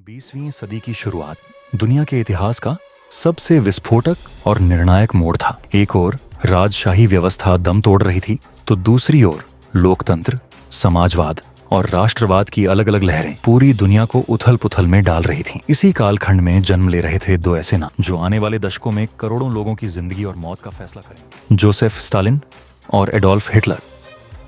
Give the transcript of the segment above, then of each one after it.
20वीं सदी की शुरुआत दुनिया के इतिहास का सबसे विस्फोटक और निर्णायक मोड़ था। एक ओर राजशाही व्यवस्था दम तोड़ रही थी, तो दूसरी ओर लोकतंत्र, समाजवाद और राष्ट्रवाद की अलग अलग लहरें पूरी दुनिया को उथल पुथल में डाल रही थीं। इसी कालखंड में जन्म ले रहे थे दो ऐसे नाम जो आने वाले दशकों में करोड़ों लोगों की जिंदगी और मौत का फैसला करेंगे, जोसेफ स्टालिन और एडोल्फ हिटलर।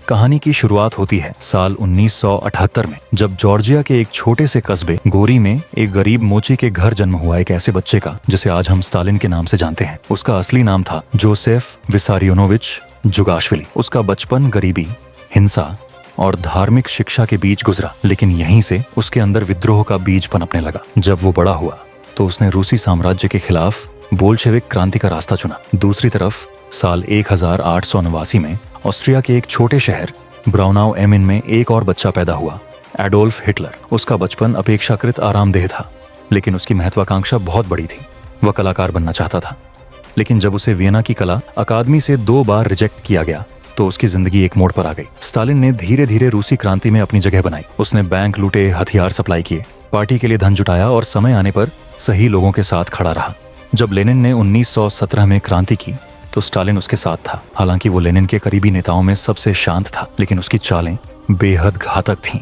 कहानी की शुरुआत होती है साल 1978 में, जब जॉर्जिया के एक छोटे से कस्बे गोरी में एक गरीब मोची के घर जन्म हुआ एक ऐसे बच्चे का जिसे आज हम स्टालिन के नाम से जानते हैं। उसका असली नाम था जोसेफ विसारियोनोविच जुगाशविली। उसका बचपन गरीबी, हिंसा और धार्मिक शिक्षा के बीच गुजरा, लेकिन यहीं से उसके अंदर विद्रोह का बीज पनपने लगा। जब वो बड़ा हुआ तो उसने रूसी साम्राज्य के खिलाफ बोल्शेविक क्रांति का रास्ता चुना। दूसरी तरफ साल 1889 में ऑस्ट्रिया के एक छोटे शहर ब्राउनाउ एम इन में एक और बच्चा पैदा हुआ, एडोल्फ हिटलर। उसका बचपन अपेक्षाकृत आरामदेह था, लेकिन उसकी महत्वाकांक्षा बहुत बड़ी थी। वह कलाकार बनना चाहता था, लेकिन जब उसे वियना की कला अकादमी से 2 बार रिजेक्ट किया गया तो उसकी जिंदगी एक मोड़ पर आ गई। स्टालिन ने धीरे धीरे रूसी क्रांति में अपनी जगह बनाई। उसने बैंक लूटे, हथियार सप्लाई किए, पार्टी के लिए धन जुटाया और समय आने पर सही लोगों के साथ खड़ा रहा। जब लेनिन ने 1917 में क्रांति की तो स्टालिन उसके साथ था। हालांकि वो लेनिन के करीबी नेताओं में सबसे शांत था, लेकिन उसकी चालें बेहद घातक थीं।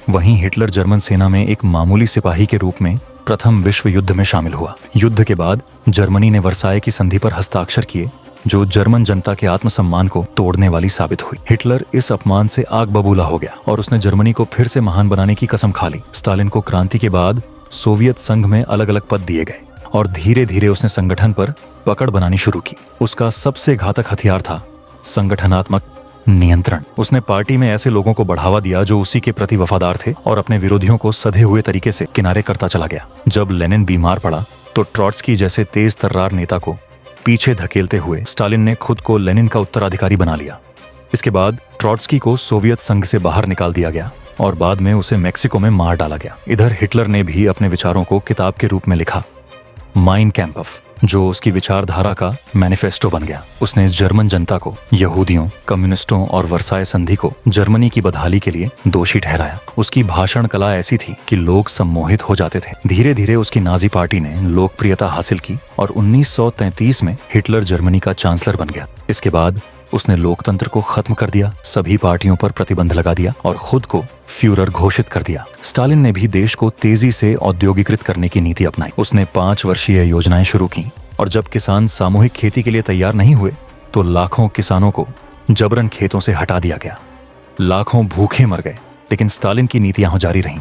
वहीं हिटलर जर्मन सेना में एक मामूली सिपाही के रूप में प्रथम विश्व युद्ध में शामिल हुआ। युद्ध के बाद जर्मनी ने वर्साय की संधि पर हस्ताक्षर किए, जो जर्मन जनता के आत्मसम्मान को तोड़ने वाली साबित हुई। हिटलर इस अपमान से आग बबूला हो गया और उसने जर्मनी को फिर से महान बनाने की कसम खा ली। स्टालिन को क्रांति के बाद सोवियत संघ में अलग अलग पद दिए गए और धीरे धीरे उसने संगठन पर पकड़ बनानी शुरू की। उसका सबसे घातक हथियार था संगठनात्मक नियंत्रण। उसने पार्टी में ऐसे लोगों को बढ़ावा दिया जो उसी के प्रति वफादार थे और अपने विरोधियों को सधे हुए तरीके से किनारे करता चला गया। जब लेनिन बीमार पड़ा तो ट्रॉट्स्की जैसे तेज तर्रार नेता को पीछे धकेलते हुए स्टालिन ने खुद को लेनिन का उत्तराधिकारी बना लिया। इसके बाद ट्रॉट्स्की को सोवियत संघ से बाहर निकाल दिया गया और बाद में उसे मेक्सिको में मार डाला गया। इधर हिटलर ने भी अपने विचारों को किताब के रूप में लिखा, माइन कैंपफ, जो उसकी विचारधारा का मैनिफेस्टो बन गया। उसने जर्मन जनता को, यहूदियों, कम्युनिस्टों और वर्साय संधि को जर्मनी की बदहाली के लिए दोषी ठहराया। उसकी भाषण कला ऐसी थी कि लोग सम्मोहित हो जाते थे। धीरे धीरे उसकी नाजी पार्टी ने लोकप्रियता हासिल की और 1933 में हिटलर जर्मनी का चांसलर बन गया। इसके बाद उसने लोकतंत्र को खत्म कर दिया, सभी पार्टियों पर प्रतिबंध लगा दिया और खुद को फ्यूरर घोषित कर दिया। स्टालिन ने भी देश को तेजी से औद्योगिकृत करने की नीति अपनाई। उसने 5 वर्षीय योजनाएं शुरू की और जब किसान सामूहिक खेती के लिए तैयार नहीं हुए तो लाखों किसानों को जबरन खेतों से हटा दिया गया। लाखों भूखे मर गए, लेकिन स्टालिन की नीतियां जारी रहीं।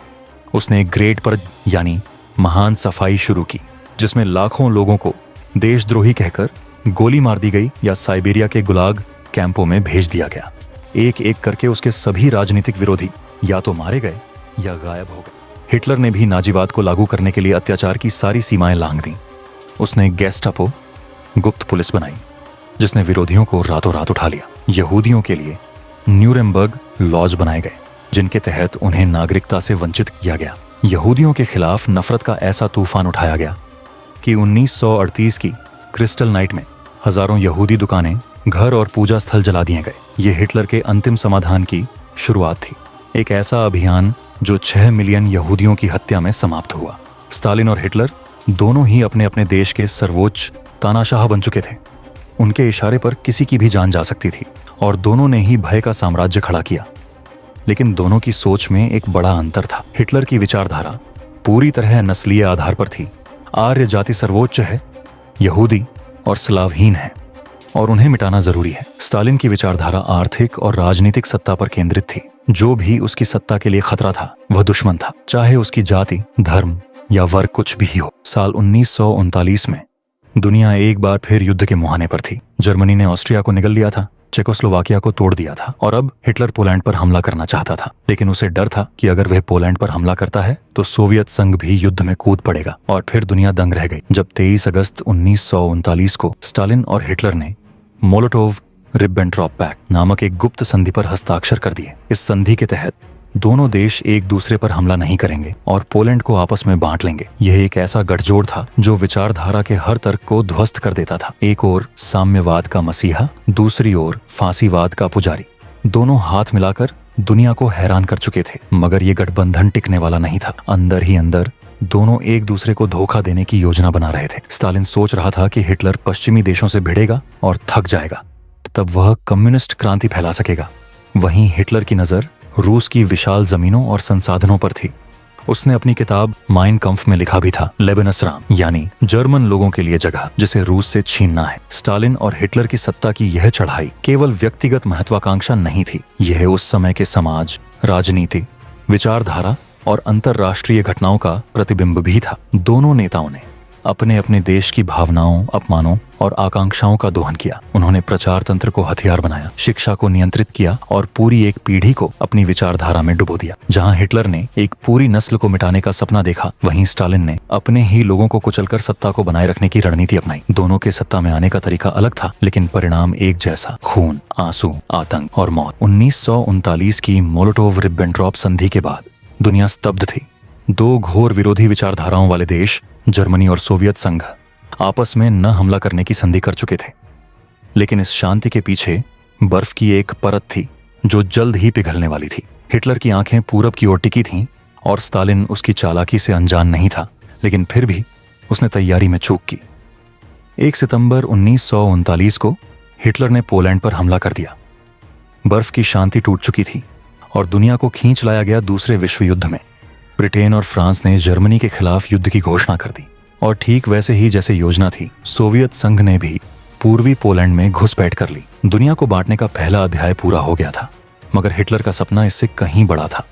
उसने ग्रेट पर यानी महान सफाई शुरू की, जिसमें लाखों लोगों को देशद्रोही कहकर गोली मार दी गई या साइबेरिया के गुलाग कैंपों में भेज दिया गया। एक एक करके उसके सभी राजनीतिक विरोधी या तो मारे गए या गायब हो गए। हिटलर ने भी नाजीवाद को लागू करने के लिए अत्याचार की सारी सीमाएं लांघ दी। उसने गेस्टापो, गुप्त पुलिस बनाई, जिसने विरोधियों को रातों रात उठा लिया। यहूदियों के लिए न्यूरेमबर्ग लॉज बनाए गए, जिनके तहत उन्हें नागरिकता से वंचित किया गया। यहूदियों के खिलाफ नफरत का ऐसा तूफान उठाया गया कि 1938 की क्रिस्टल नाइट में हजारों यहूदी दुकानें, घर और पूजा स्थल जला दिए गए। ये हिटलर के अंतिम समाधान की शुरुआत थी, एक ऐसा अभियान जो 6 मिलियन यहूदियों की हत्या में समाप्त हुआ। स्टालिन और हिटलर दोनों ही अपने अपने देश के सर्वोच्च तानाशाह बन चुके थे। उनके इशारे पर किसी की भी जान जा सकती थी और दोनों ने ही भय का साम्राज्य खड़ा किया। लेकिन दोनों की सोच में एक बड़ा अंतर था। हिटलर की विचारधारा पूरी तरह नस्लीय आधार पर थी। आर्य जाति सर्वोच्च है, यहूदी और स्लावहीन है और उन्हें मिटाना जरूरी है। स्टालिन की विचारधारा आर्थिक और राजनीतिक सत्ता पर केंद्रित थी। जो भी उसकी सत्ता के लिए खतरा था वह दुश्मन था, चाहे उसकी जाति, धर्म या वर्ग कुछ भी हो। साल 1939 में दुनिया एक बार फिर युद्ध के मुहाने पर थी। जर्मनी ने ऑस्ट्रिया को निगल लिया था, चेकोस्लोवाकिया को तोड़ दिया था और अब हिटलर पोलैंड पर हमला करना चाहता था। लेकिन उसे डर था कि अगर वह पोलैंड पर हमला करता है तो सोवियत संघ भी युद्ध में कूद पड़ेगा और फिर दुनिया दंग रह गई। जब 23 अगस्त 1939 को स्टालिन और हिटलर ने मोलोटोव रिब्बेंट्रॉप पैक्ट नामक एक गुप्त संधि पर हस्ताक्षर कर दिए। इस संधि के तहत दोनों देश एक दूसरे पर हमला नहीं करेंगे और पोलैंड को आपस में बांट लेंगे। यह एक ऐसा गठजोड़ था जो विचारधारा के हर तर्क को ध्वस्त कर देता था। एक ओर साम्यवाद का मसीहा, दूसरी ओर फांसीवाद का पुजारी। दोनों हाथ मिलाकर दुनिया को हैरान कर चुके थे, मगर ये गठबंधन टिकने वाला नहीं था। अंदर ही अंदर दोनों एक दूसरे को धोखा देने की योजना बना रहे थे। स्टालिन सोच रहा था कि हिटलर पश्चिमी देशों से भिड़ेगा और थक जाएगा, तब वह कम्युनिस्ट क्रांति फैला सकेगा। वहीं हिटलर की नजर रूस की विशाल जमीनों और संसाधनों पर थी। उसने अपनी किताब माइन कम्फ में लिखा भी था, लेबेनसराम यानी जर्मन लोगों के लिए जगह जिसे रूस से छीनना है। स्टालिन और हिटलर की सत्ता की यह चढ़ाई केवल व्यक्तिगत महत्वाकांक्षा नहीं थी, यह उस समय के समाज, राजनीति, विचारधारा और अंतरराष्ट्रीय घटनाओं का प्रतिबिंब भी था। दोनों नेताओं ने अपने अपने देश की भावनाओं, अपमानों और आकांक्षाओं का दोहन किया। उन्होंने प्रचार तंत्र को हथियार बनाया, शिक्षा को नियंत्रित किया और पूरी एक पीढ़ी को अपनी विचारधारा में डुबो दिया। जहां हिटलर ने एक पूरी नस्ल को मिटाने का सपना देखा, वहीं स्टालिन ने अपने ही लोगों को कुचलकर सत्ता को बनाए रखने की रणनीति अपनाई। दोनों के सत्ता में आने का तरीका अलग था, लेकिन परिणाम एक जैसा, खून, आंसू, आतंक और मौत। 1939 की मोलोटोव-रिब्बेंट्रॉप संधि के बाद दुनिया स्तब्ध थी। दो घोर विरोधी विचारधाराओं वाले देश, जर्मनी और सोवियत संघ, आपस में न हमला करने की संधि कर चुके थे। लेकिन इस शांति के पीछे बर्फ की एक परत थी जो जल्द ही पिघलने वाली थी। हिटलर की आंखें पूरब की ओर टिकी थीं और स्टालिन उसकी चालाकी से अनजान नहीं था, लेकिन फिर भी उसने तैयारी में चूक की। 1 सितंबर 1939 को हिटलर ने पोलैंड पर हमला कर दिया। बर्फ की शांति टूट चुकी थी और दुनिया को खींच लाया गया दूसरे विश्व युद्ध में। ब्रिटेन और फ्रांस ने जर्मनी के खिलाफ युद्ध की घोषणा कर दी और ठीक वैसे ही जैसे योजना थी, सोवियत संघ ने भी पूर्वी पोलैंड में घुसपैठ कर ली। दुनिया को बांटने का पहला अध्याय पूरा हो गया था, मगर हिटलर का सपना इससे कहीं बड़ा था।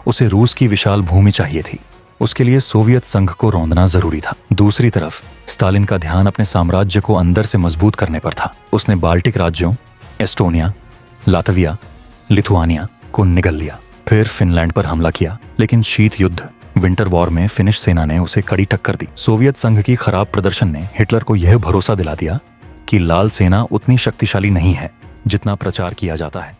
उसे रूस की विशाल भूमि चाहिए थी। उसके लिए सोवियत संघ को रौंदना जरूरी था। दूसरी तरफ स्टालिन का ध्यान अपने साम्राज्य को अंदर से मजबूत करने पर था। उसने बाल्टिक राज्यों, एस्टोनिया, लातविया, लिथुआनिया को निगल लिया, फिर फिनलैंड पर हमला किया। लेकिन शीत युद्ध, विंटर वॉर में फिनिश सेना ने उसे कड़ी टक्कर दी। सोवियत संघ की खराब प्रदर्शन ने हिटलर को यह भरोसा दिला दिया कि लाल सेना उतनी शक्तिशाली नहीं है जितना प्रचार किया जाता है।